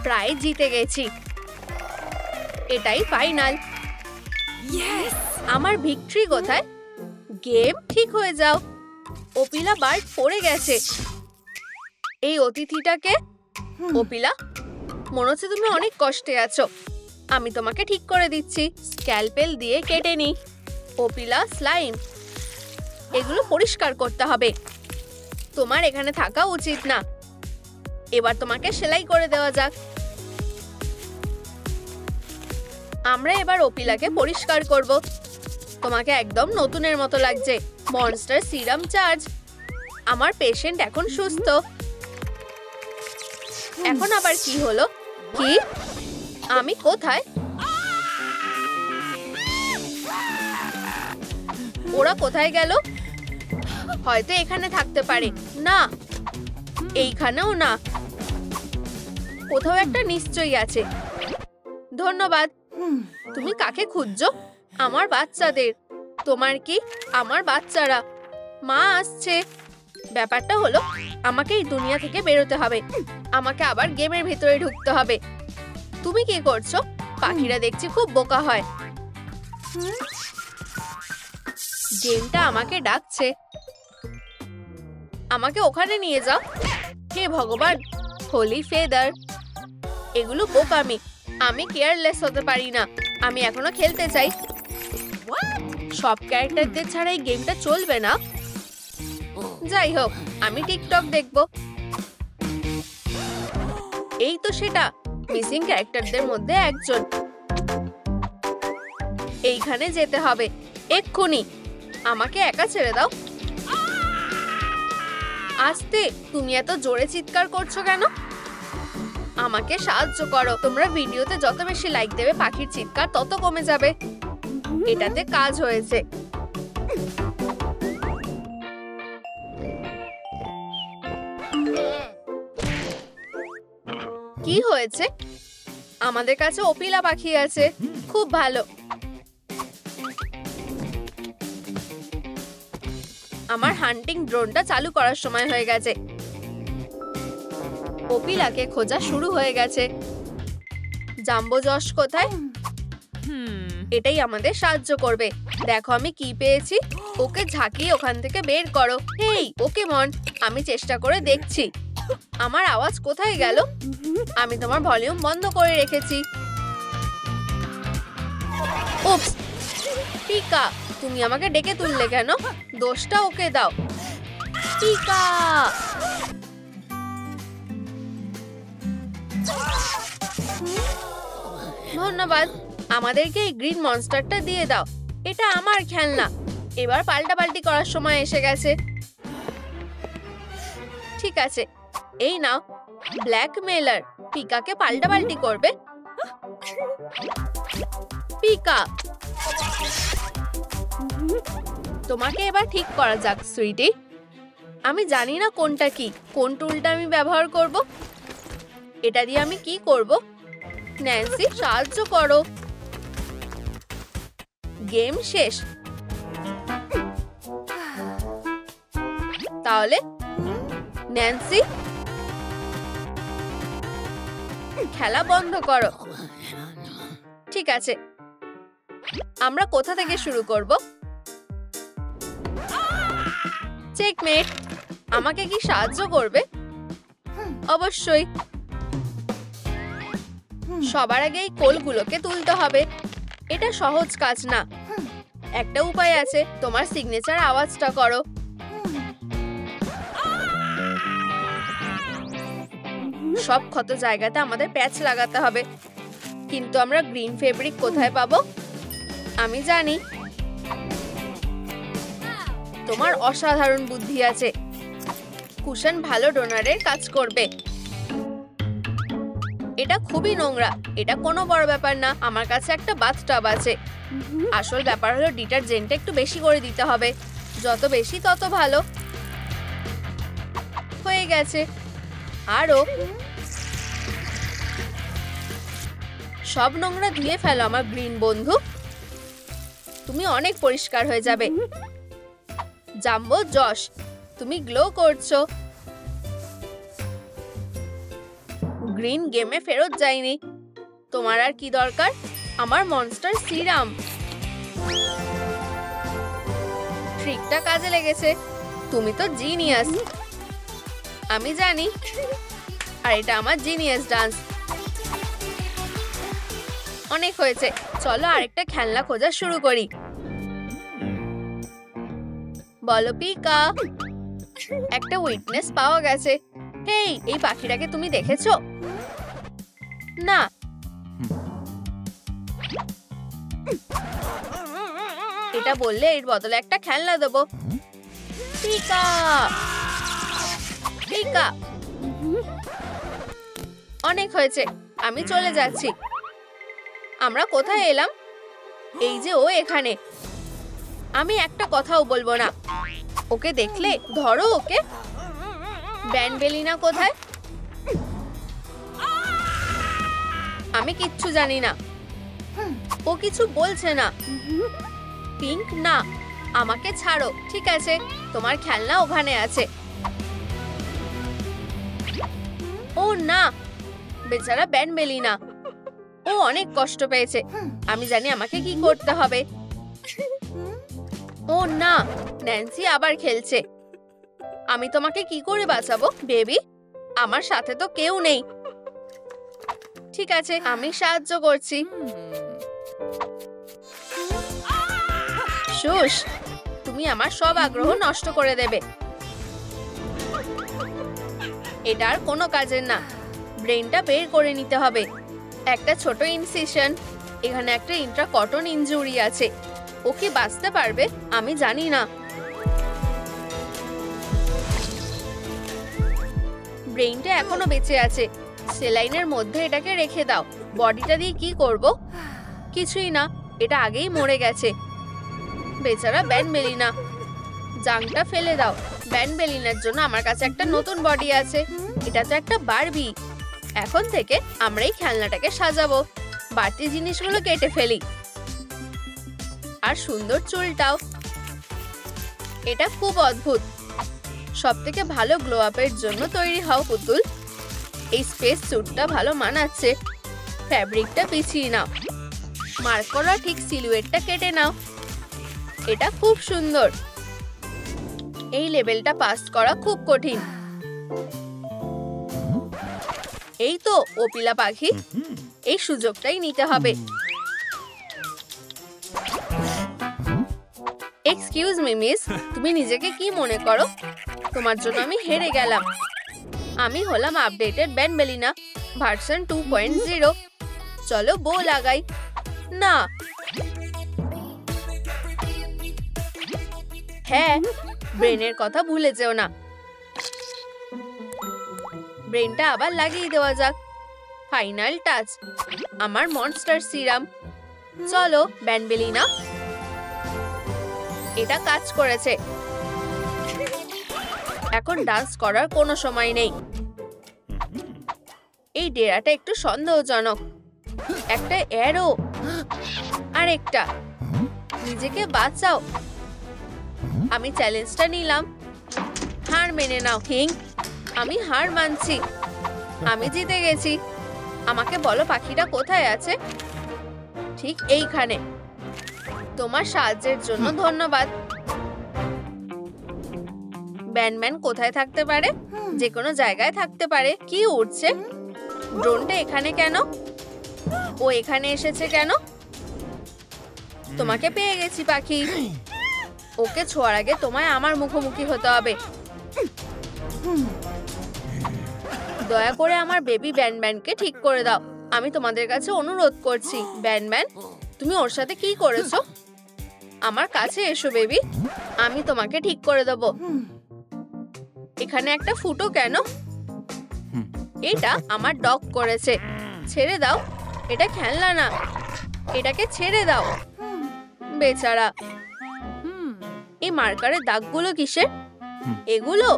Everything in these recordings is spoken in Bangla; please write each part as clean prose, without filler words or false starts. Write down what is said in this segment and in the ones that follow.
প্রায় জিতে গেছি। এটাই ফাইনাল। আমার ভিক্টরি কোথায়? গেম ঠিক হয়ে যাও। ওপিলা বার্ড পড়ে গেছে। এই অতিথিটাকে? ওপিলা, মনে হচ্ছে তুমি অনেক কষ্টে আছো। আমি তোমাকে ঠিক করে দিচ্ছি। স্ক্যালপেল দিয়ে কেটে নি। ওপিলা, স্লাইম, এগুলো পরিষ্কার করতে হবে। তোমার এখানে থাকা উচিত না। এবার তোমাকে সেলাই করে দেওয়া যাক। আমরা এবার ওপিলাকে পরিষ্কার করব। তোমাকে একদম নতুনের মতো লাগছে। Monster serum charge. আমার পেশেন্ট এখন সুস্থ। এখন আবার কি হলো? কি? আমি কোথায়? ওরা কোথায় গেল? হয়তো এখানে থাকতে পারে। না, এইখানেও না। কোথাও একটা নিশ্চয়ই আছে। ধন্যবাদ। তুমি কাকে খুঁজছো? আমার বাচ্চাদের। তোমার কি? আমার বাচ্চারা। মা আসছে। ব্যাপারটা হলো, আমাকে এই দুনিয়া থেকে বেরোতে হবে। আমাকে আবার গেমের ভিতরে ঢুকতে হবে। তুমি কি করছো? পাখিরা দেখছি খুব বোকা হয়। গেমটা আমাকে ডাকছে। আমাকে ওখানে নিয়ে যাও। হে ভগবান, হোলি ফেদার। এগুলো বোকামি। আমি কেয়ারলেস হতে পারি না। আমি এখনো খেলতে চাই। সব ক্যারেক্টারদের ছাড়া এই গেমটা চলবে না। যাই হোক, আমি টিকটক দেখব। এই তো সেটা, মিসিং ক্যারেক্টারদের মধ্যে একজন। এইখানে যেতে হবে এক্ষুনি। আমাকে একা ছেড়ে দাও। আস্তে, তুমি এত জোরে চিৎকার করছো কেন? আমাকে সাহায্য করো। তোমরা ভিডিওতে যত বেশি লাইক দেবে পাখির চিৎকার তত কমে যাবে। এটাতে কাজ হয়েছে। কি হয়েছে? আমাদের কাছে ওপিলা পাখি আছে। খুব ভালো। আমার হান্টিং ড্রোনটা চালু করার সময় হয়ে গেছে। ওপিলাকে খোঁজা শুরু হয়ে গেছে। জাম্বো জশ কোথায়? এটাই আমাদের সাহায্য করবে। দেখো আমি কি পেয়েছি। ওকে ঝাঁকিয়ে ওখান থেকে বের করো। হেই পোকেমন, আমি চেষ্টা করে দেখছি। আমার আওয়াজ কোথায় গেল? আমি তোমার ভলিউম বন্ধ করে রেখেছি। উপস, পিকা, তুমি আমাকে ডেকে তুললে কেন? দোষটা ওকে দাও। পিকা, ধন্যবাদ। আমাদেরকে এই গ্রিন মনস্টারটা দিয়ে দাও। এটা আমার খেলনা। এবার পাল্টাপাল্টি করার সময় এসে গেছে। ঠিক আছে, এই নাও। ব্ল্যাকমেলার, পিকাকে পাল্টাপাল্টি করবে। পিকা, তোমাকে এবার ঠিক করা যাক সুইটি। আমি জানি না কোনটা কি। কোন টুলটা আমি ব্যবহার করব? এটা দিয়ে আমি কি করব? ন্যান্সি, সাহায্য করো। গেম শেষ। তাহলে ন্যান্সি, খেলা বন্ধ করো। ঠিক আছে, আমরা কোথা থেকে শুরু করব? চেকমেট। আমাকে কি সাহায্য করবে? অবশ্যই। সবার আগে এই কোলগুলোকে তুলতে হবে। এটা সহজ কাজ না। একটা উপায় আছে। তোমার সিগনেচার আওয়াজটা করো। সব ক্ষত জায়গাতে আমাদের প্যাচ লাগাতে হবে। কিন্তু আমরা গ্রিন ফেব্রিক কোথায় পাবো? আমি জানি। তোমার অসাধারণ বুদ্ধি আছে। কুশন ভালো ডোনারের কাজ করবে। এটা খুবই নোংরা। এটা কোনো বড় ব্যাপার না। আমার কাছে একটা বাথটাব আছে। আসল ব্যাপার হলো ডিটারজেন্টটা একটু বেশি করে দিতে হবে। যত বেশি তত ভালো। হয়ে গেছে। আরো সব নোংরা ধুয়ে ফেলো আমার গ্রিন বন্ধু। তুমি অনেক পরিষ্কার হয়ে যাবে। জাম্বো জশ, তুমি গ্লো করছো। গ্রিন গেমে ফেরত যায়নি। তোমার আর কি দরকার? আমার মনস্টার সিরাম। ট্রিকটা কাজে লেগেছে। তুমি তো জিনিয়াস। আমি জানি। আর এটা আমার জিনিয়াস ডান্স। অনেক হয়েছে, চলো আরেকটা খেলনা খোঁজা শুরু করি। বলো পিকা। একটা উইটনেস পাওয়া গেছে। হেই, এই পাখিটাকে তুমি দেখেছো? না। এটা বললে এর বদলে একটা খেলনা দেবো। Pika Pika. অনেক হয়েছে, আমি চলে যাচ্ছি। আমরা কোথায় এলাম? এই যে ও এখানে। আমি একটা কথাও বলবো না। ওকে দেখলে ধরো ওকে। ব্যানবেলিনা কোথায়? আমি কিচ্ছু জানি না। ও কিছু বলছে না। পিঙ্ক না, আমাকে ছাড়ো। ঠিক আছে, তোমার খেলনা ওখানে আছে। ও না, বেচারা ব্যানবেলিনা। ও অনেক কষ্ট পেয়েছে। আমি জানি আমাকে কি করতে হবে। ও না, ন্যান্সি আবার খেলছে। আমি তোমাকে কি করে বাঁচাবো বেবি? আমার সাথে তো কেউ নেই। ঠিক আছে, আমি সাহায্য করছি। শুশ, তুমি আমার সব আগ্রহ নষ্ট করে দেবে। এটা আর কোনো কাজের না। ব্রেনটা বের করে নিতে হবে। একটা ছোট ইনসিশন। এখানে একটা ইন্ট্রাকটন ইনজুরি আছে। ও কি বাঁচতে পারবে? আমি জানি না। ব্রেনটা এখনো বেঁচে আছে। সেলাইনের মধ্যে এটাকে রেখে দাও। বডিটা দিয়ে কি করব? কিছুই না, এটা আগেই মরে গেছে। বেচারা ব্যানবেলিনা। জাংটা ফেলে দাও। ব্যানবেলিনার জন্য আমার কাছে একটা নতুন বডি আছে। এটা তো একটা বারবি। এখন থেকে আমরা এই খেলনাটাকে সাজাবো। বাড়তি জিনিসগুলো কেটে ফেলি। আর সুন্দর চুলটাও। এটা খুব অদ্ভুত। সবথেকে ভালো গ্লো আপের জন্য তৈরি হও পুতুল। এই স্পেস স্যুটটা ভালো মানাচ্ছে। ফ্যাব্রিকটা পিছিয়ে নাও। মার্ক করা ঠিক সিলুয়েটটা কেটে নাও। এটা খুব সুন্দর। এই লেভেলটা পাস করা খুব কঠিন। এই তো ওপিলা পাখি। এই সুযোগটাই নিতে হবে। এক্সকিউজ মি মিস, তুমি নিজেকে কি মনে করো? তোমার জন্য আমি হেরে গেলাম। আমি হলাম আপডেটেড ব্যানবেলিনা ভার্সন 2.0। চলো বো লাগাই। না, হ্যাঁ, ব্রেনের কথা ভুলে যেও না। ব্রেনটা আবার লাগিয়ে দেওয়া যাক। ফাইনাল টাচ, আমার মনস্টার সিরাম। চলো ব্যানবেলিনা। এটা কাজ করেছে। এখন ডান্স করার কোনো সময় নেই। এই ডেরাটা একটু সন্দেহজনক। একটা অ্যারো। আরেকটা। নিজেকে বাঁচাও। আমি চ্যালেঞ্জটা নিলাম। হার মেনে নাও কিং। আমি হার মানছি। আমি জিতে গেছি। আমাকে বলো পাখিটা কোথায় আছে? ঠিক এইখানে। তোমার সাহায্যের জন্য ধন্যবাদ। ব্যানম্যান কোথায় থাকতে পারে? যে কোনো জায়গায় থাকতে পারে। কি উঠছে? ড্রোনটা এখানে কেন? ও এখানে এসেছে কেন? তোমাকে পেয়ে গেছি পাখি। ওকে ছোঁয়ার আগে তোমায় আমার মুখোমুখি হতে হবে। দয়া করে আমার বেবি ব্যানম্যানকে ঠিক করে দাও। আমি তোমাদের কাছে অনুরোধ করছি। ব্যানম্যান, তুমি ওর সাথে কি করেছো? আমার কাছে এসো বেবি। আমি তোমাকে ঠিক করে দেবো। এখানে একটা ফুটো কেন? এটা আমার ডগ করেছে। ছেড়ে দাও। এটা খেলনা না। এটাকে ছেড়ে দাও। বেচারা। এই মার্কারের দাগগুলো কিসের? এগুলো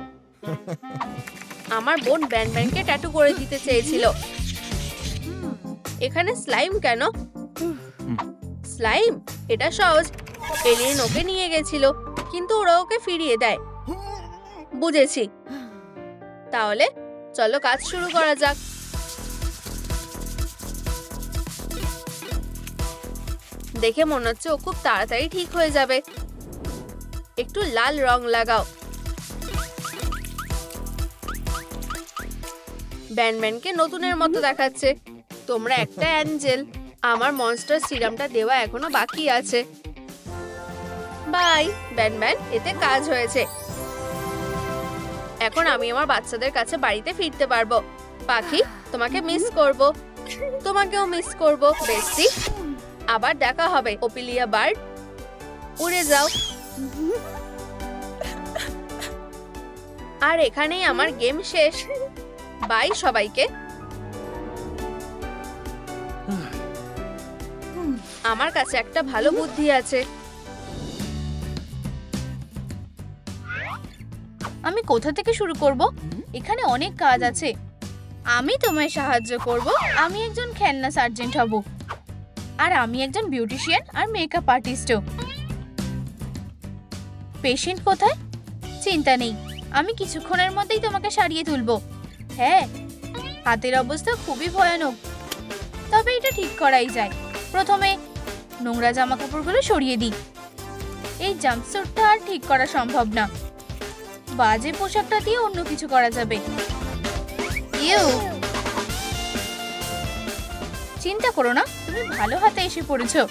আমার বোন ব্যানম্যানকে ট্যাটু করে দিতে চেয়েছিল। এখানে স্লাইম কেন? স্লাইম? এটা সহজ। এলিয়েন ওকে নিয়ে গেছিল, কিন্তু ওরা ওকে ফিরিয়ে দেয়। বুঝেছি। তাহলে চলো কাজ শুরু করা যাক। দেখে মনে হচ্ছে ও খুব তাড়াতাড়ি ঠিক হয়ে যাবে। একটু লাল রং লাগাও। ব্যানম্যানকে নতুনের মতো দেখাচ্ছে। তোমরা একটা অ্যাঞ্জেল। আমার মনস্টার সিরামটা দেওয়া এখনো বাকি আছে। বাই ব্যানম্যান, এতে কাজ হয়েছে। এখন আমি আমার বাচ্চাদের কাছে বাড়িতে ফিরতে পারবো। পাখি, তোমাকে মিস করব। তোমাকেও মিস করব বেস্টি। আবার দেখা হবে ওপিলিয়া বার্ড। উড়ে যাও। আর এখানেই আমার গেম শেষ। বাই সবাইকে। আমার কাছে একটা ভালো বুদ্ধি আছে। আমি কোথা থেকে শুরু করব? এখানে অনেক কাজ আছে। আমি তোমায় সাহায্য করব। আমি একজন খেলনা সার্জেন্ট হব। আর আমি একজন বিউটিশিয়ান আর মেকআপ আর্টিস্টও। পেশেন্ট কোথায়? চিন্তা নেই, আমি কিছুক্ষণের মধ্যেই তোমাকে সারিয়ে তুলবো। হ্যাঁ, হাতের অবস্থা খুবই ভয়ানক, তবে এটা ঠিক করাই যায়। প্রথমে নোংরা জামা কাপড়গুলো সরিয়ে দিই। এই জাম্পস্যুটটা আর ঠিক করা সম্ভব না। বাজে পোশাকটা দিয়ে অন্য কিছু করা যাবে। চিন্তা করো না, তুমি ভালো হাতে এসে পড়েছো।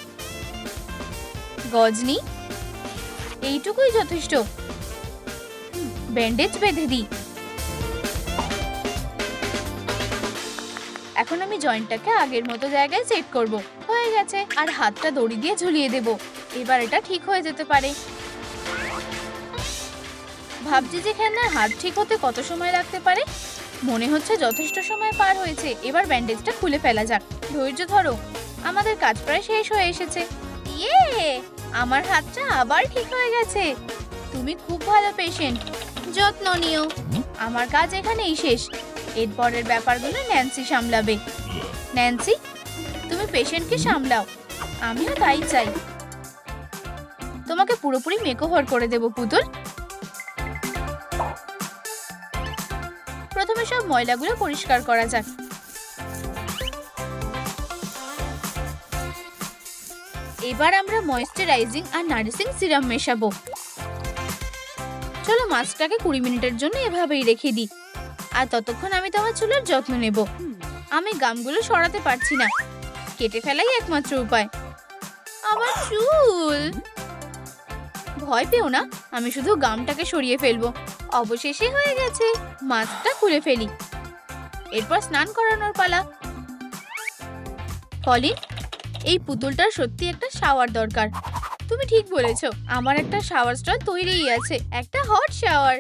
গজনি, এইটুকুই যথেষ্ট। ব্যান্ডেজ বেঁধে দিই। এখন আমি জয়েন্টটাকে আগের মতো জায়গায় সেট করব। হয়ে গেছে। আর হাতটা দড়ি দিয়ে ঝুলিয়ে দেব। এবার এটা ঠিক হয়ে যেতে পারে। ভাবছি যে খেলনার হাত ঠিক হতে কত সময় লাগতে পারে। মনে হচ্ছে যথেষ্ট সময় পার হয়েছে। এবার ব্যান্ডেজটা খুলে ফেলা যাক। ধৈর্য ধরো, আমাদের কাজ প্রায় শেষ হয়ে এসেছে। ইয়ে, আমার হাতটা আবার ঠিক হয়ে গেছে। তুমি খুব ভালো পেশেন্ট। যত্ন নিও। আমার কাজ এখানেই শেষ। এরপরের ব্যাপারগুলো ন্যান্সি সামলাবে। ন্যান্সি, তুমি পেশেন্টকে সামলাও। আমিও তাই চাই। তোমাকে পুরোপুরি মেকওভার করে দেব পুতুল। প্রথমে সব ময়লাগুলো পরিষ্কার করা যাক। এবার আমরা ময়েশ্চারাইজিং আর নারিশিং সিরাম মেশাবো। চলো মাস্কটাকে 20 মিনিটের জন্য এভাবেই রেখে দিই। আর ততক্ষণ আমি তোমার চুলের যত্ন নেব। আমি গামগুলো সরাতে পারছি না। কেটে ফেলাই একমাত্র উপায়। আমার চুল। ভয় পেও না, আমি শুধু গামটাকে সরিয়ে ফেলবো। অবশেষে হয়ে গেছে। মাস্কটা খুলে ফেলি। এরপর স্নান করানোর পালা। কলিন, এই পুতুলটার সত্যি একটা শাওয়ার দরকার। তুমি ঠিক বলেছো, আমার একটা শাওয়ার স্টল তৈরিই আছে। একটা হট শাওয়ার।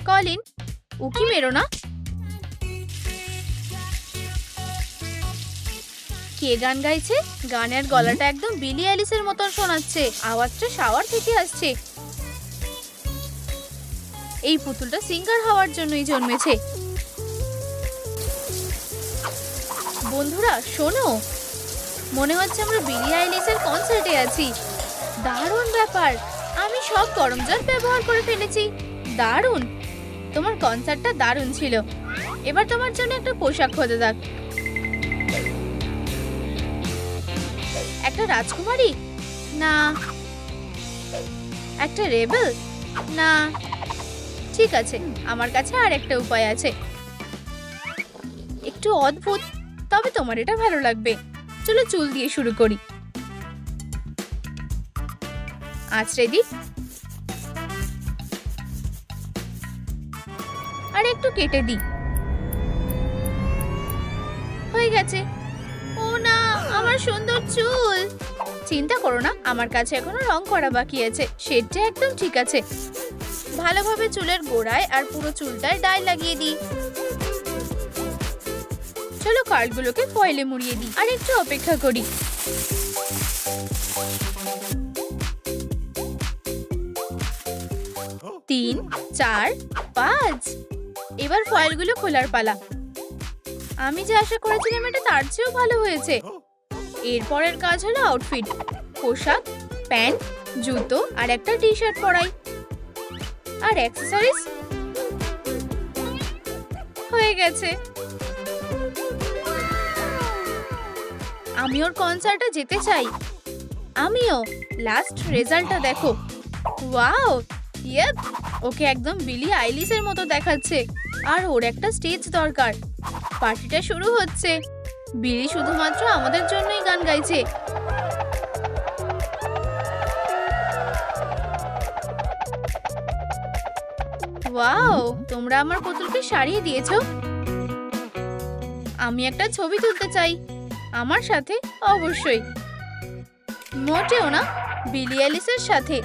কলিন, উকি মেরো না। কে গান গাইছে? গানের গলাটা একদম বিলি অ্যালিসের মতন শোনাচ্ছে। আওয়াজটা শাওয়ার থেকে আসছে। এই পুতুলটা সিঙ্গার হওয়ার জন্যই জন্মেছে। বন্ধুরা শোনো, মনে হচ্ছে আমরা বিলি আইলিসের কনসার্টে আছি। দারুণ ব্যাপার। আমি সব গরম জল ব্যবহার করে ফেলেছি। দারুণ। তোমার কনসার্টটা দারুণ ছিল। এবার তোমার জন্য একটা পোশাক খোঁজা যাক। একটা রাজকুমারী? না। একটা রেবেল? না। ঠিক আছে, আমার কাছে আর একটা উপায় আছে। একটু অদ্ভুত, তবে তোমার এটা ভালো লাগবে। চলো চুল দিয়ে শুরু করি। আঁচড়ে দিই আর একটু কেটে দিই। হয়ে গেছে। ও না, আমার সুন্দর চুল। চিন্তা করো না, আমার কাছে এখনো রং করা বাকি আছে। শেডটা একদম ঠিক আছে। ভালোভাবে চুলের গোড়ায় আর পুরো চুলটায় ডাই লাগিয়ে দিই। চলো কার্লগুলোকে ফয়েলে মুড়িয়ে দিই আর একটু অপেক্ষা করি। তিন, 4, 5। এবার ফয়েলগুলো খোলার পালা। আমি যে আশা করেছিলাম এটা তার চেয়েও ভালো হয়েছে। এরপরের কাজ হলো আউটফিট। পোশাক, প্যান্ট, জুতো আর একটা টি শার্ট পরাই। আর অ্যাক্সেসরিজ হয়ে গেছে। আমি ওর কনসার্টে যেতে চাই। আমিও। লাস্ট রেজাল্টটা দেখো। ওয়াও, ইয়েপ, ওকে একদম বিলি আইলিশের মতো দেখাচ্ছে। আর ওর একটা স্টেজ দরকার। পার্টিটা শুরু হচ্ছে। বিলি শুধুমাত্র আমাদের জন্যই গান গাইছে। ওয়াও, তোমরা আমার পুতুলকে সারিয়ে দিয়েছো। আমি একটা ছবি তুলতে চাই আমার সাথে। অবশ্যই। মোটেও না, বিলি আইলিশের সাথে।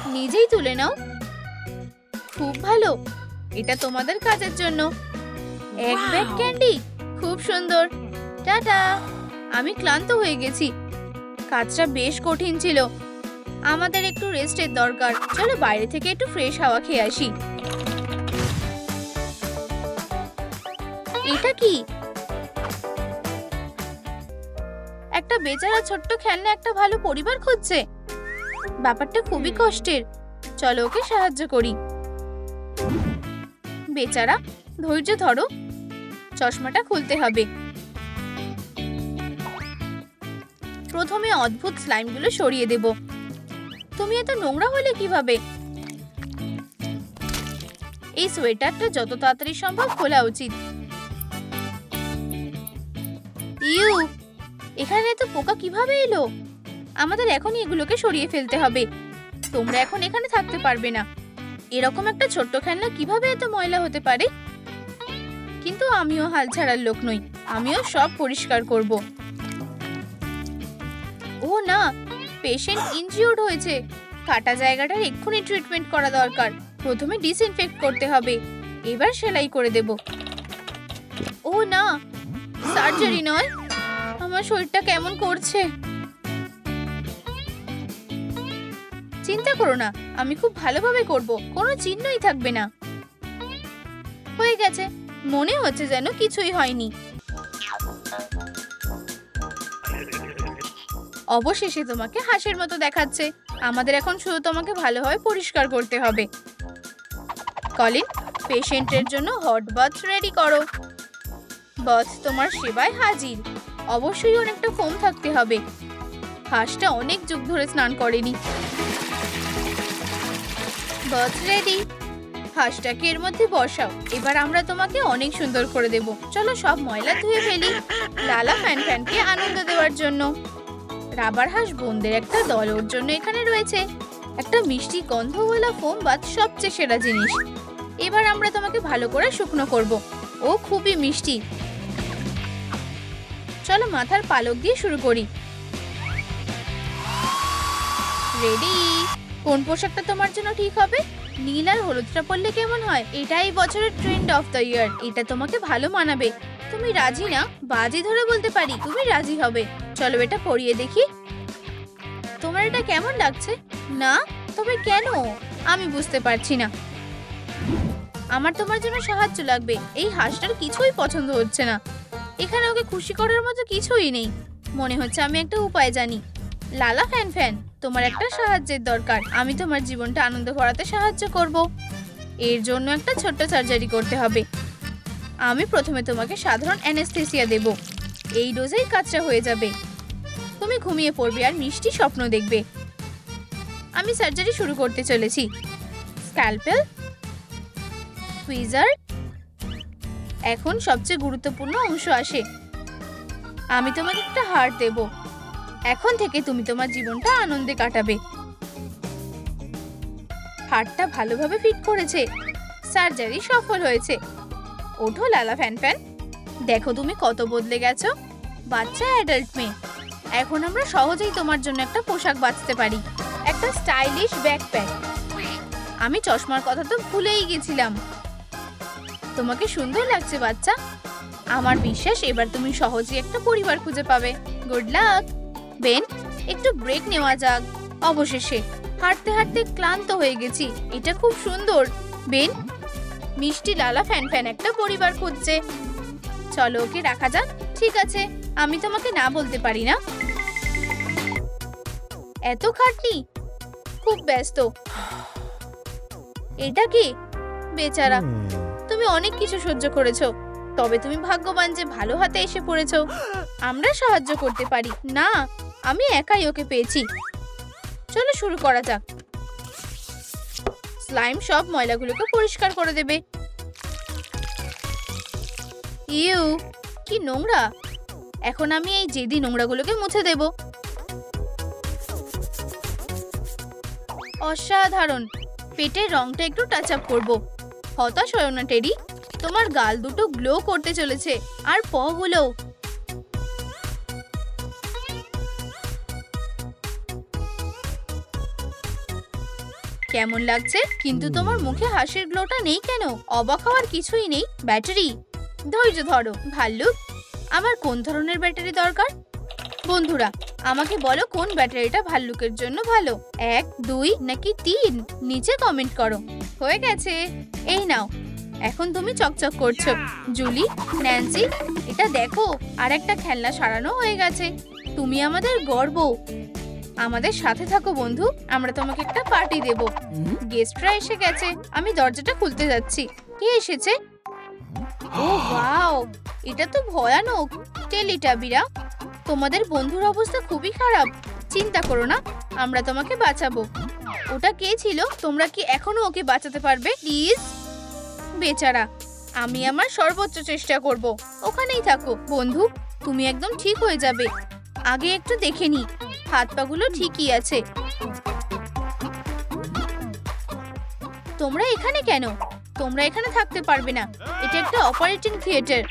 নিজেই তুলে নাও। খুব ভালো, এটা তোমাদের কাজের জন্য। এক ব্যাগ ক্যান্ডি, খুব সুন্দর। টাটা। আমি ক্লান্ত হয়ে গেছি। কাজটা বেশ কঠিন ছিল। আমাদের একটু রেস্টের দরকার। চলো বাইরে থেকে একটু ফ্রেশ হাওয়া খেয়ে আসি। এটা কি? একটা বেচারা ছোট্ট খেলনা একটা ভালো পরিবার খুঁজছে। ব্যাপারটা খুবই কষ্টের। চলো ওকে সাহায্য করি। বেচারা, ধৈর্য ধরো। চশমাটা খুলতে হবে। প্রথমে অদ্ভুত স্লাইমগুলো সরিয়ে দেব। তুমি এত নোংরা হলে কিভাবে? এই সোয়েটারটা যত তাড়াতাড়ি সম্ভব খোলা উচিত। ইউ, এখানে এত পোকা কিভাবে এলো? আমাদের এখনই এগুলোকে সরিয়ে ফেলতে হবে। তোমরা এখন এখানে থাকতে পারবে না। এরকম একটা ছোট্ট খেলনা কিভাবে এত ময়লা হতে পারে? কিন্তু আমিও হাল ছাড়ার লোক নই। আমিও সব পরিষ্কার করব। ও না, পেশেন্ট ইনজিওর্ড হয়েছে। কাটা জায়গাটার এক্ষুনি ট্রিটমেন্ট করা দরকার। প্রথমে ডিসইনফেক্ট করতে হবে, এবার সেলাই করে দেব। ও না, সার্জারি নয়। আমার শরীরটা কেমন করছে। চিন্তা করো না, আমি খুব ভালোভাবে করব। কোনো চিহ্নই থাকবে না। হয়ে গেছে। মনে হচ্ছে যেন কিছুই হয়নি। অবশেষে তোমাকে হাসির মতো দেখাচ্ছে। আমাদের এখন শুধু তোমাকে ভালোভাবে পরিষ্কার করতে হবে। কলিন, পেশেন্টের জন্য হট বাথ রেডি করো। বাথ তোমার সেবায় হাজির। অবশ্যই অনেকটা ফোম থাকতে হবে। হাঁসটা অনেক যুগ ধরে স্নান করেনি। Bath ready. হাঁসটাকে এর মধ্যে বসাও। এবার আমরা তোমাকে অনেক সুন্দর করে দেব। চলো সব ময়লা ধুয়ে ফেলি। লালা ফ্যান ফ্যানকে আনন্দ দেওয়ার জন্য। রাবার হাঁস বোনদের একটা দল ওর জন্য এখানে রয়েছে। একটা মিষ্টি গন্ধওয়ালা ফোম বাথ সবচেয়ে সেরা জিনিস। এবার আমরা তোমাকে ভালো করে শুকনো করব। ও খুবই মিষ্টি। চলো মাথার পালক দিয়ে শুরু করি। রেডি। কোন পোশাকটা তোমার জন্য ঠিক হবে? নীল আর হলুদটা পরলে কেমন হয়? এটাই বছরের ট্রেন্ড অফ দ্য ইয়ার। এটা তোমাকে ভালো মানাবে। তুমি রাজি না? বাজি ধরে বলতে পারি তুমি রাজি হবে। চলো এটা পরিয়ে দেখি। তোমার এটা কেমন লাগছে? না, তবে কেন? আমি বুঝতে পারছি না। আমার তোমার জন্য সাহায্য লাগবে। এই হাঁসটার কিছুই পছন্দ হচ্ছে না। এখানে ওকে খুশি করার মতো কিছুই নেই। মনে হচ্ছে আমি একটা উপায় জানি। লালা ফ্যান ফ্যান, তোমার একটা সাহায্যের দরকার। আমি তোমার জীবনটা আনন্দ ভরাতে সাহায্য করব। এর জন্য একটা ছোট্ট সার্জারি করতে হবে। আমি প্রথমে তোমাকে সাধারণ অ্যানেস্থেসিয়া দেব। এই ডোজেই কাজটা হয়ে যাবে। তুমি ঘুমিয়ে পড়বে আর মিষ্টি স্বপ্ন দেখবে। আমি সার্জারি শুরু করতে চলেছি। Scalpel, tweezer. এখন সবচেয়ে গুরুত্বপূর্ণ অংশ আসে। আমি তোমাকে একটা হার্ট দেব। এখন থেকে তুমি তোমার জীবনটা আনন্দে কাটাবে। হার্টটা ভালোভাবে ফিট করেছে। সার্জারি সফল হয়েছে। ওঠো লালা ফ্যান ফ্যান। দেখো তুমি কত বদলে গেছো। বাচ্চা অ্যাডাল্ট মেয়ে। এখন আমরা সহজেই তোমার জন্য একটা পোশাক বাছতে পারি। একটা স্টাইলিশ ব্যাকপ্যাক। আমি চশমার কথা তো ভুলেই গেছিলাম। তোমাকে সুন্দর লাগছে বাচ্চা। আমার বিশ্বাস এবার তুমি সহজেই একটা পরিবার খুঁজে পাবে। Good luck. বেন, একটু ব্রেক নেওয়া যাক। অবশেষে হাঁটতে হাঁটতে ক্লান্ত হয়ে গেছি। এটা খুব সুন্দর। বেন, মিষ্টি লালা ফ্যান ফ্যান একটা পরিবার খুঁজছে। চলো ওকে রাখা যাক। ঠিক আছে, আমি তোমাকে না বলতে পারি না। এত খাটনি, খুব ব্যস্ত। এটা কি? বেচারা, তুমি অনেক কিছু সহ্য করেছো। তবে তুমি ভাগ্যবান যে ভালো হাতে এসে পড়েছো। আমরা সাহায্য করতে পারি না, আমি একাই ওকে পেয়েছি। চলো শুরু করা যাক। স্লাইম সব ময়লাগুলোকে পরিষ্কার করে দেবে। ইউ, কি নোংরা। এখন আমি এই জেদি নোংরাগুলোকে মুছে দেব। অসাধারণ। পেটের রংটা একটু টাচ আপ করবো। হতাশ হয়ো না টেডি, তোমার গাল দুটো গ্লো করতে চলেছে, আর পগুলো। কেমন লাগছে? কিন্তু তোমার মুখে হাসির গ্লোটা নেই কেন? অবাক হওয়ার কিছুই নেই। ব্যাটারি, ধৈর্য ধরো ভাল্লুক। আমার কোন ধরনের ব্যাটারি দরকার? বন্ধুরা, আমাকে বলো কোন ব্যাটারিটা ভাল্লুকের জন্য ভালো। 1, 2 নাকি 3? নিচে কমেন্ট করো। হয়ে গেছে, এই নাও। এখন তুমি চকচক করছো। জুলি, ন্যান্সি, এটা দেখো, আর একটা খেলনা সারানো হয়ে গেছে। তুমি আমাদের গর্ব। আমাদের সাথে থাকো বন্ধু, আমরা তোমাকে একটা পার্টি দেব। গেস্টরা এসে গেছে, আমি দরজাটা খুলতে যাচ্ছি। কে এসেছে? ও ওয়াও, এটা তো ভয়ানক। টেলিটাবিরা, তোমাদের বন্ধুর অবস্থা খুবই খারাপ। চিন্তা করো না, আমরা তোমাকে বাঁচাবো। ওটা কে ছিল? তোমরা কি এখনো ওকে বাঁচাতে পারবে প্লিজ? বেচারা, আমি আমার সর্বোচ্চ চেষ্টা করব। ওখানেই থাকো বন্ধু, তুমি একদম ঠিক হয়ে যাবে। আগে একটু দেখে নি, হাত পাগুলো ঠিকই আছে। তোমরা এখানে কেন? তোমরা এখানে থাকতে পারবে না, এটা একটা অপারেটিং থিয়েটার।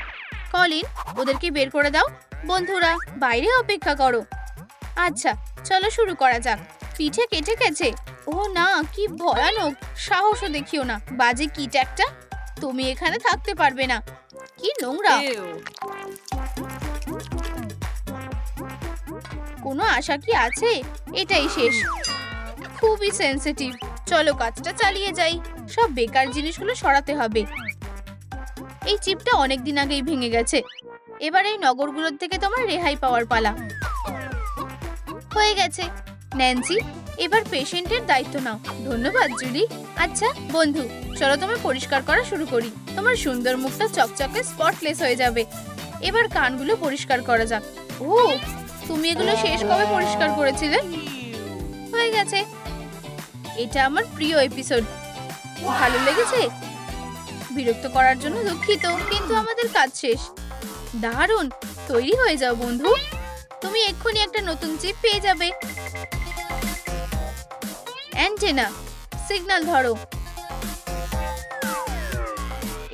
কলিন, ওদেরকে বের করে দাও। বন্ধুরা, বাইরে অপেক্ষা করো। আচ্ছা, চলো শুরু করা যাক। পিঠে কেটে গেছে। ও না, কি ভয়ানক। সাহসও দেখিও না, বাজে কিট একটা। তুমি এখানে থাকতে পারবে না। কি নোংরা। কোনো আশা কি আছে? এটাই শেষ। খুবই সেনসিটিভ। চলো কাজটা চালিয়ে যাই। সব বেকার জিনিসগুলো সরাতে হবে। এই চিপটা অনেকদিন আগেই ভেঙে গেছে। এবার এই নগরগুলোর থেকে তোমার রেহাই পাওয়ার পালা। হয়ে গেছে। ন্যান্সি, এবার পেশেন্টের দায়িত্ব নাও। ধন্যবাদ জুলি। আচ্ছা বন্ধু, চলো তোমার পরিষ্কার করা শুরু করি। তোমার সুন্দর মুখটা চকচকে স্পটলেস হয়ে যাবে। এবার কানগুলো পরিষ্কার করা যাক। ও, তুমি এগুলো শেষ কবে পরিষ্কার করেছিলে? হয়ে গেছে। এটা আমার প্রিয় এপিসোড। ভালো লেগেছে? বিরক্ত করার জন্য দুঃখিত, কিন্তু আমাদের কাজ শেষ। দারুণ, তৈরি হয়ে যাও বন্ধু। তুমি এক্ষুনি একটা নতুন চিপ পেয়ে যাবে। অ্যান্টেনা, সিগন্যাল ধরো।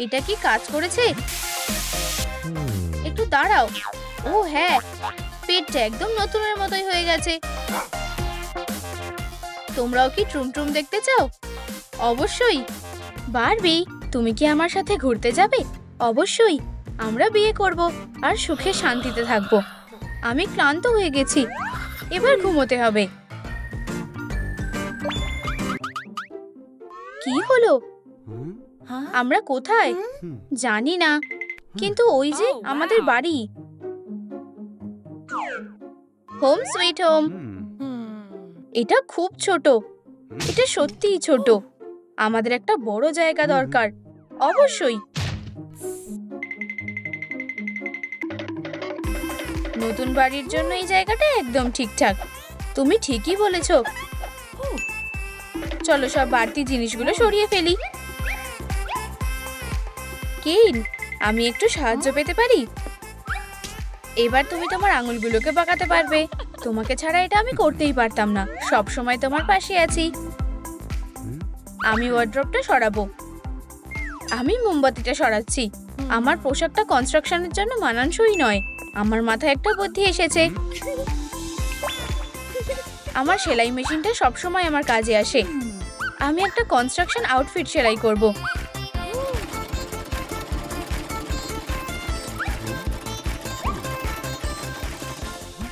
এটা কি কাজ করেছে? একটু দাঁড়াও। ও হ্যাঁ, পেটটা একদম নতুনের মতোই হয়ে গেছে। তোমরাও কি ট্রুম দেখতে চাও? অবশ্যই। বারবি, তুমি কি আমার সাথে ঘুরতে যাবে? অবশ্যই। আমরা বিয়ে করব আর সুখে শান্তিতে থাকবো। আমি ক্লান্ত হয়ে গেছি, এবার ঘুমোতে হবে। কি হলো? আমরা কোথায়? জানি না, কিন্তু ওই যে আমাদের বাড়ি। Home sweet home. এটা খুব ছোট। এটা সত্যিই ছোট। আমাদের একটা বড় জায়গা দরকার। অবশ্যই। নতুন বাড়ির জন্য এই জায়গাটা একদম ঠিকঠাক। তুমি ঠিকই বলেছো। চলো সব বাড়তি জিনিসগুলো সরিয়ে ফেলি। কেইন, আমি একটু সাহায্য পেতে পারি? এবার তুমি তোমার আঙুলগুলোকে বাঁকাতে পারবে। তোমাকে ছাড়া এটা আমি করতেই পারতাম না। সব সময় তোমার পাশে আছি। আমি ওয়ার্ড্রপটা সরাবো। আমি মোমবাতিটা সরাচ্ছি। আমার পোশাকটা কনস্ট্রাকশনের জন্য মানানসই নয়। আমার মাথায় একটা বুদ্ধি এসেছে। আমার সেলাই মেশিনটা সবসময় আমার কাজে আসে। আমি একটা কনস্ট্রাকশন আউটফিট সেলাই করব।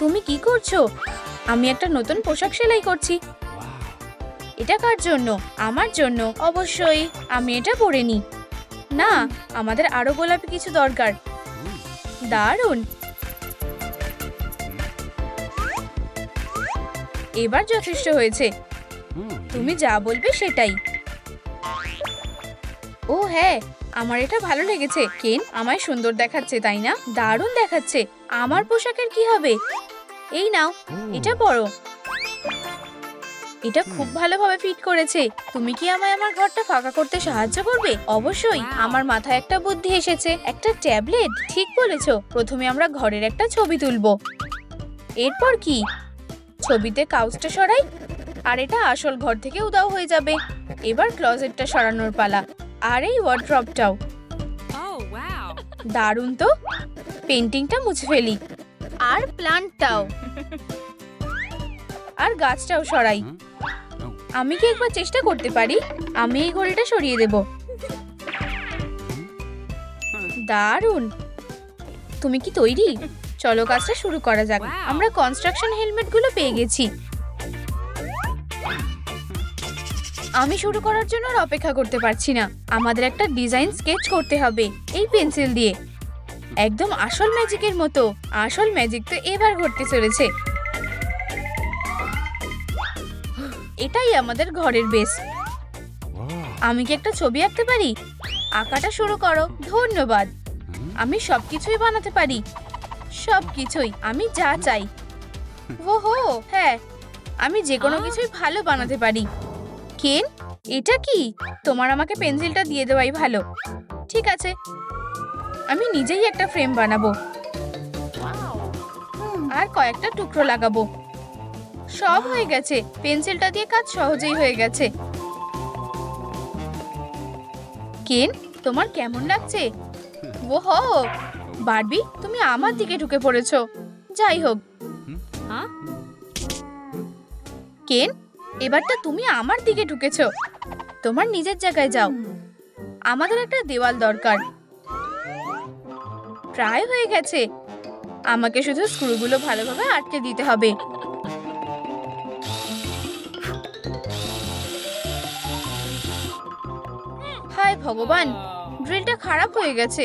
তুমি কি করছো? আমি একটা নতুন পোশাক সেলাই করছি। এটা কার জন্য? আমার জন্য। অবশ্যই, আমি এটা পরে নি। না, আমাদের আরো গোলাপি কিছু দরকার। দারুণ। এবার যথেষ্ট হয়েছে। তুমি যা বলবে সেটাই। ও হ্যাঁ, আমার এটা ভালো লেগেছে। কেন, আমায় সুন্দর দেখাচ্ছে তাই না? দারুণ দেখাচ্ছে। আমার পোশাকের কি হবে? এই নাও, এটা পরো। এটা খুব ভালোভাবে ফিট করেছে। তুমি কি আমায় আমার ঘরটা ফাঁকা করতে সাহায্য করবে? অবশ্যই। আমার মাথায় একটা বুদ্ধি এসেছে। একটা ট্যাবলেট। ঠিক বলেছো। প্রথমে আমরা ঘরের একটা ছবি তুলবো। এরপর কি? ছবিতে কাউচটা সরাই, আর এটা আসল ঘর থেকে উধাও হয়ে যাবে। এবার ক্লোজেটটা সরানোর পালা, আর এই ওয়ার্ড্রপটাও। দারুণ তো। পেন্টিংটা মুছে ফেলি, আর প্লান্টটাও। আর গাছটাও সরাই। আমি কি একবার চেষ্টা করতে পারি? আমি এই ঘড়িটা সরিয়ে দেব। দারুণ। তুমি কি তৈরি? চলো কাজটা শুরু করা যাক। আমরা কনস্ট্রাকশন হেলমেটগুলো পেয়ে গেছি। আমি শুরু করার জন্য আর অপেক্ষা করতে পারছি না। আমাদের একটা ডিজাইন স্কেচ করতে হবে এই পেন্সিল দিয়ে, একদম আসল ম্যাজিকের মতো। আসল ম্যাজিক তো এবার ঘটতে চলেছে। এটাই আমাদের ঘরের বেস। আমি কি একটা ছবি আঁকতে পারি? আঁকাটা শুরু করো। ধন্যবাদ। আমি সবকিছুই বানাতে পারি, সবকিছুই। আমি যা চাই। ওহো হ্যাঁ, আমি যে কোনো কিছুই ভালো বানাতে পারি। কেন, এটা কি? তোমার আমাকে পেন্সিলটা দিয়ে দেওয়াই ভালো। ঠিক আছে, আমি নিজেই একটা ফ্রেম বানাবো আর কয়েকটা টুকরো লাগাবো। সব হয়ে গেছে। পেন্সিলটা দিয়ে কাজ সহজেই হয়ে গেছে। কেন, তোমার কেমন লাগছে? ওহো বারবি, তুমি আমার দিকে ঢুকে পড়েছো। যাই হোক। কেন, এবারটা তুমি আমার দিকে ঢুকেছো। তোমার নিজের জায়গায় যাও। আমাদের একটা দেওয়াল দরকার। প্রায় হয়ে গেছে। আমাকে শুধু স্ক্রুগুলো ভালোভাবে আটকে দিতে হবে। হায় ভগবান, ড্রিলটা খারাপ হয়ে গেছে।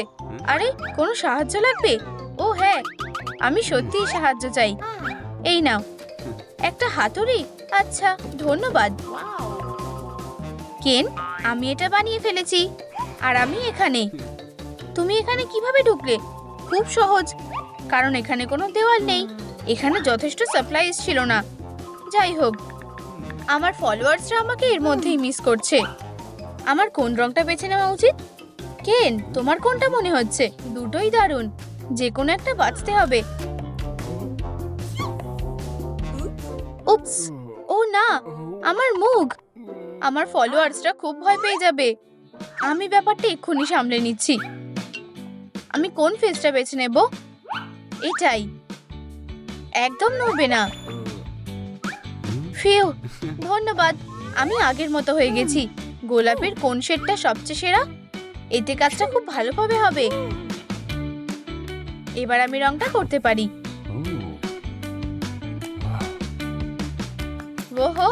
আরে, কোনো সাহায্য লাগবে? ও হ্যাঁ, আমি সত্যিই সাহায্য চাই। এই নাও একটা হাতুড়ি। আচ্ছা, ধন্যবাদ। কেন, আমি এটা বানিয়ে ফেলেছি, আর আমি এখানে। তুমি এখানে কিভাবে ঢুকলে? খুব সহজ, কারণ এখানে কোনো দেওয়াল নেই। এখানে যথেষ্ট সাপ্লাইজ ছিল না। যাই হোক, আমার ফলোয়ার্সরা আমাকে এর মধ্যেই মিস করছে। আমার কোন রংটা বেছে নেওয়া উচিত? কেন, তোমার কোনটা মনে হচ্ছে? দুটোই দারুণ। যে কোনো একটা বাঁচতে হবে। উপস, ও না, আমার মুখ। আমার ফলোয়ার্সরা খুব ভয় পেয়ে যাবে। আমি ব্যাপারটা এক্ষুনি সামলে নিচ্ছি। আমি কোন ফেসটা বেছে নেব? এটাই। একদম নড়বে না। ফিউ, ধন্যবাদ। আমি আগের মতো হয়ে গেছি। গোলাপের কোন শেডটা সবচেয়ে সেরা? এতে কাজটা খুব ভালোভাবে হবে। এবার আমি রংটা করতে পারি। ওহো,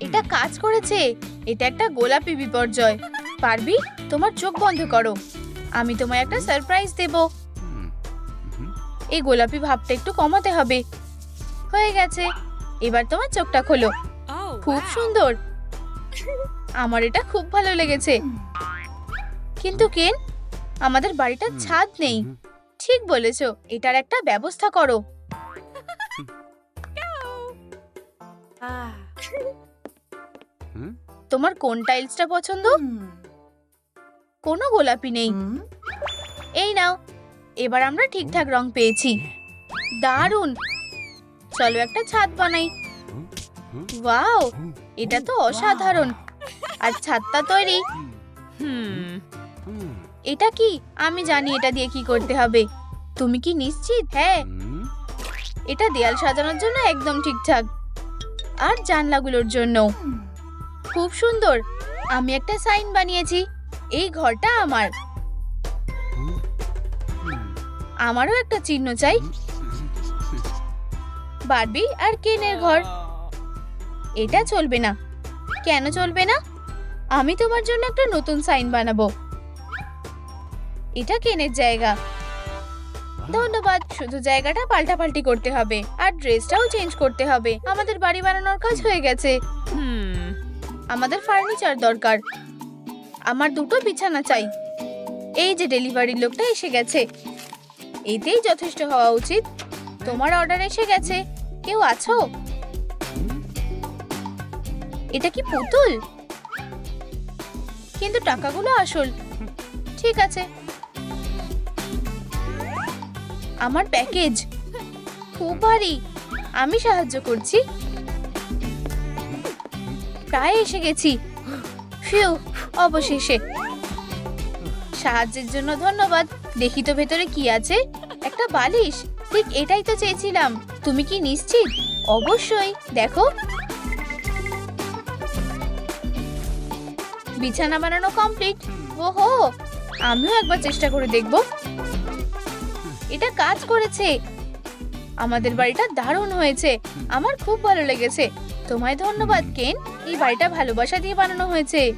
এটা কাজ করেছে। এটা একটা গোলাপি বিপর্যয়। পারবি, তোমার চোখ বন্ধ করো। আমি তোমায় একটা সারপ্রাইজ দেব। এই গোলাপি ভাবটা একটু কমাতে হবে। হয়ে গেছে। এবার তোমার চোখটা খোলো। খুব সুন্দর। আমার এটা খুব ভালো লেগেছে। কিন্তু কেন, আমাদের বাড়িটার ছাদ নেই। ঠিক বলেছো, এটার একটা ব্যবস্থা করো। তোমার কোন টাইলসটা পছন্দ? কোনো গোলাপি নেই। এই নাও, এবার আমরা ঠিকঠাক রং পেয়েছি। দারুণ। চলো একটা ছাদ বানাই। ওয়াও, এটা তো অসাধারণ। আর ছাদটা তৈরি। এটা কি? আমি জানি এটা দিয়ে কি করতে হবে। তুমি কি নিশ্চিত? হ্যাঁ, এটা দেয়াল সাজানোর জন্য একদম ঠিকঠাক, আর জানলাগুলোর জন্য। খুব সুন্দর। আমি একটা সাইন বানিয়েছি। এই ঘরটা আমার। আমারও একটা চিহ্ন চাই। বারবি আর কেনের ঘর। এটা চলবে না। কেন চলবে না? আমি তোমার জন্য একটা নতুন সাইন বানাবো। এটা কেনের জায়গা। ধন্যবাদ। শুধু জায়গাটা পাল্টাপাল্টি করতে হবে, আর ড্রেসটাও চেঞ্জ করতে হবে। আমাদের বাড়ি বানানোর কাজ হয়ে গেছে। আমাদের ফার্নিচার দরকার। আমার দুটো বিছানা চাই। এই যে ডেলিভারির লোকটা এসে গেছে, এতেই যথেষ্ট হওয়া উচিত। তোমার অর্ডার এসে গেছে। কেউ আছো? এটা কি পুতুল? কিন্তু টাকাগুলো আসল। ঠিক আছে। আমার প্যাকেজ খুব ভারী। আমি সাহায্য করছি। প্রায় এসে গেছি। ফিউ, অবশেষে। সাহায্যের জন্য ধন্যবাদ। দেখি তো ভেতরে কি আছে। একটা বালিশ। ঠিক এটাই তো চেয়েছিলাম। তুমি কি নিশ্চিত? অবশ্যই, দেখো। বিছানা বানানো কমপ্লিট। ওহো, আমিও একবার চেষ্টা করে দেখব। এটা কাজ করেছে। আমাদের বাড়িটা দারুণ হয়েছে। আমার খুব ভালো লেগেছে। তোমায় ধন্যবাদ কেন। এই বাড়িটা ভালোবাসা দিয়ে বানানো হয়েছে।